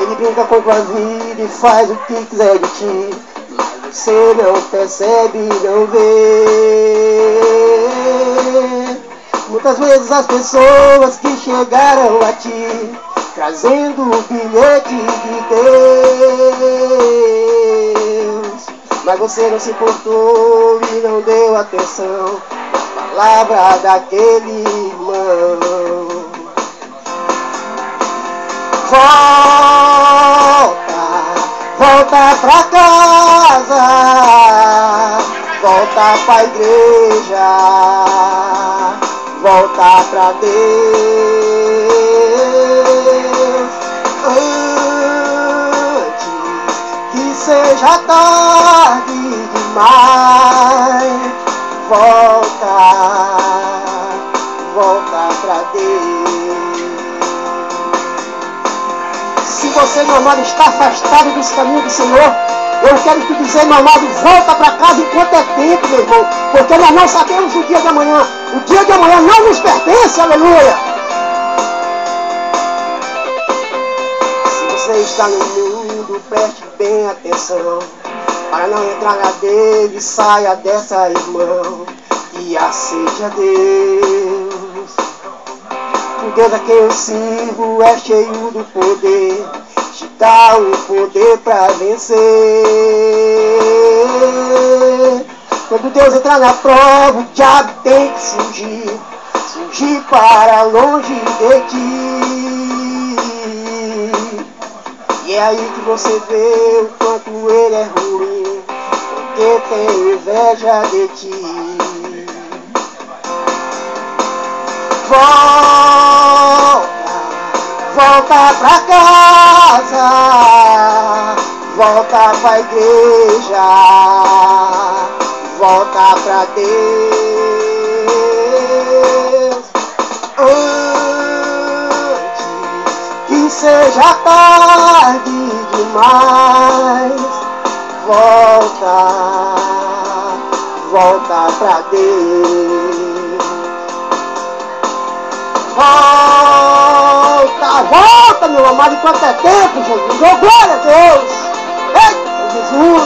Ele brinca com tua vida e faz o que quiser de ti, mas você não percebe, não vê. Muitas vezes as pessoas que chegaram a ti, trazendo o bilhete de Deus, mas você não se importou e não deu atenção à palavra daquele irmão. Volta pra casa, volta pra igreja, volta pra Deus, antes que seja tarde demais. Volta pra Deus. Se você, meu amado, está afastado dos caminhos do Senhor, eu quero te dizer, meu amado, volta para casa enquanto é tempo, meu irmão, porque nós não sabemos o dia de amanhã. O dia de amanhã não nos pertence, aleluia. Se você está no mundo, preste bem atenção, para não entrar na dele, saia dessa, irmão, e aceite a Deus. O Deus a quem eu sirvo é cheio do poder, te dá o poder para vencer. Quando Deus entrar na prova, o diabo tem que fugir para longe de ti. E é aí que você vê o quanto ele é ruim, porque tem inveja de ti. Volta pra casa, volta pra igreja, volta pra Deus, antes que seja tarde demais. Volta pra Deus. Volta, meu amado, enquanto é tempo, Jesus. Oh, glória a Deus. Eita, Jesus.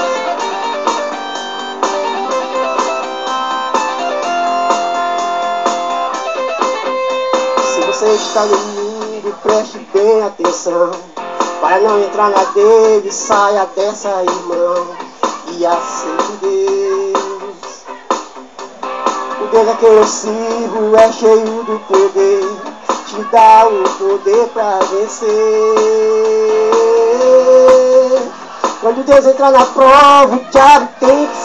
Se você está no mundo, preste bem atenção, para não entrar na dele, saia dessa, irmão, e aceite Deus. O Deus a quem eu sirvo é cheio do poder, te dá o poder para vencer. Quando Deus entrar na prova, o diabo tem que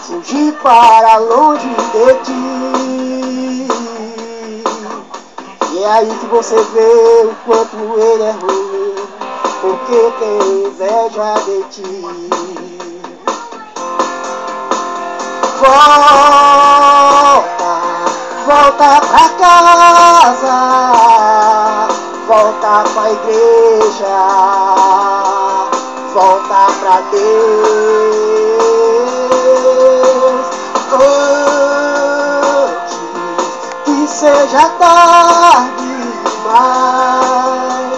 fugir para longe de ti. E é aí que você vê o quanto ele é ruim, porque tem inveja de ti. Volta pra casa, volta pra igreja, volta pra Deus, antes que seja tarde demais.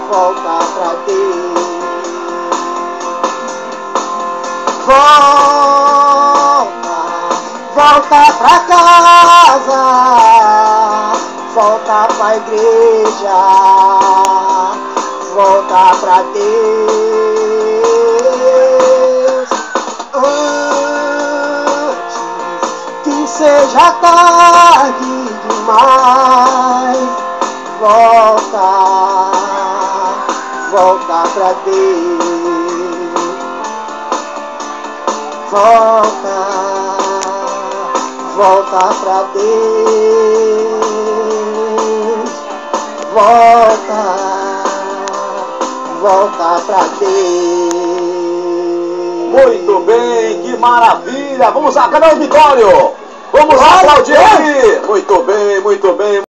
Volta pra Deus. Volta pra casa, volta pra igreja, volta pra Deus, antes que seja tarde demais. Volta pra Deus. Volta pra Deus, volta pra Deus. Muito bem, que maravilha! Vamos lá, cadê o Vitório? Vamos lá, aplaudir! Muito bem, muito bem.